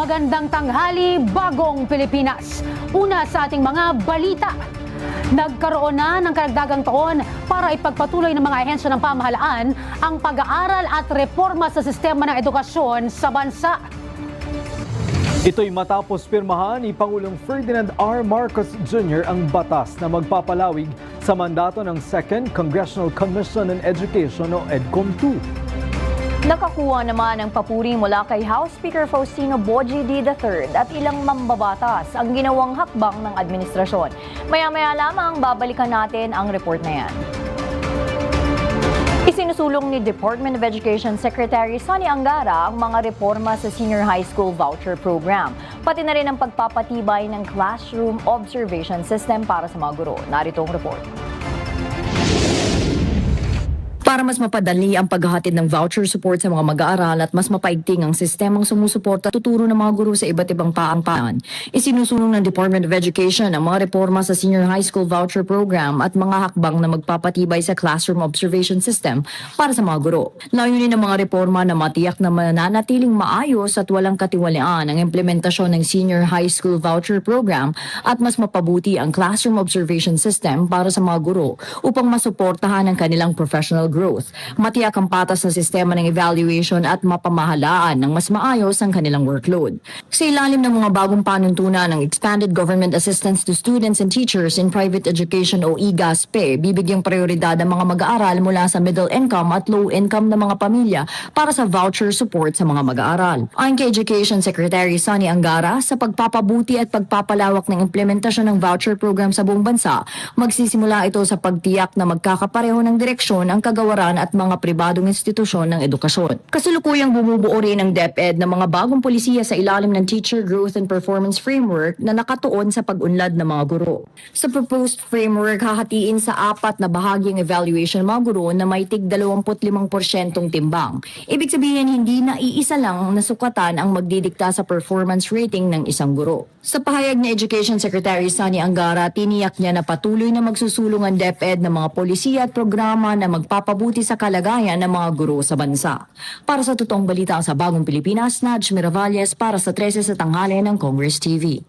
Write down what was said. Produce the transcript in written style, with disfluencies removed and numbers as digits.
Magandang tanghali, bagong Pilipinas. Una sa ating mga balita. Nagkaroon na ng karagdagang taon para ipagpatuloy ng mga ahensya ng pamahalaan ang pag-aaral at reforma sa sistema ng edukasyon sa bansa. Ito'y matapos pirmahan ni Pangulong Ferdinand R. Marcos Jr. ang batas na magpapalawig sa mandato ng Second Congressional Commission on Education o EDCOM 2. Nakakuha naman ng papuri mula kay House Speaker Faustino Boji D. III at ilang mambabatas ang ginawang hakbang ng administrasyon. Maya-maya lamang babalikan natin ang report na yan. Isinusulong ni Department of Education Secretary Sonny Angara ang mga reforma sa Senior High School Voucher Program, pati na rin ang pagpapatibay ng classroom observation system para sa mga guro. Narito ang report. Para mas mapadali ang paghahatid ng voucher support sa mga mag-aaral at mas mapaigting ang sistemang sumusuporta tuturo ng mga guro sa iba't ibang paaralan, isinusulong ng Department of Education ang mga reforma sa Senior High School Voucher Program at mga hakbang na magpapatibay sa classroom observation system para sa mga guro. Layunin ng mga reforma na matiyak na mananatiling maayos at walang katiwalian ang implementasyon ng Senior High School Voucher Program at mas mapabuti ang classroom observation system para sa mga guro upang masuportahan ang kanilang professional growth. Matiyak ang patas na sistema ng evaluation at mapamahalaan ng mas maayos ang kanilang workload. Sa ilalim ng mga bagong panuntunan ng Expanded Government Assistance to Students and Teachers in Private Education o EGASPE, bibigyang prioridad ang mga mag-aaral mula sa middle income at low income na mga pamilya para sa voucher support sa mga mag-aaral. Ayon kay Education Secretary Sonny Angara, sa pagpapabuti at pagpapalawak ng implementasyon ng voucher program sa buong bansa, magsisimula ito sa pagtiyak na magkakapareho ng direksyon ang kagawaran at mga pribadong institusyon ng edukasyon. Kasulukuyang bumubuo rin ng DepEd ng mga bagong polisiya sa ilalim ng Teacher Growth and Performance Framework na nakatuon sa pag-unlad ng mga guro. Sa proposed framework, hahatiin sa 4 na bahagi ang evaluation ng mga guro na may tig 25% timbang. Ibig sabihin, hindi na iisa lang nasukatan ang magdidikta sa performance rating ng isang guro. Sa pahayag ni Education Secretary Sonny Angara, tiniyak niya na patuloy na magsusulong ang DepEd ng mga polisiya at programa na magpapabuti sa kalagayan ng mga guro sa bansa. Para sa totoong balita sa Bagong Pilipinas, Nadj Miravalles para sa 13 sa tanghali ng Congress TV.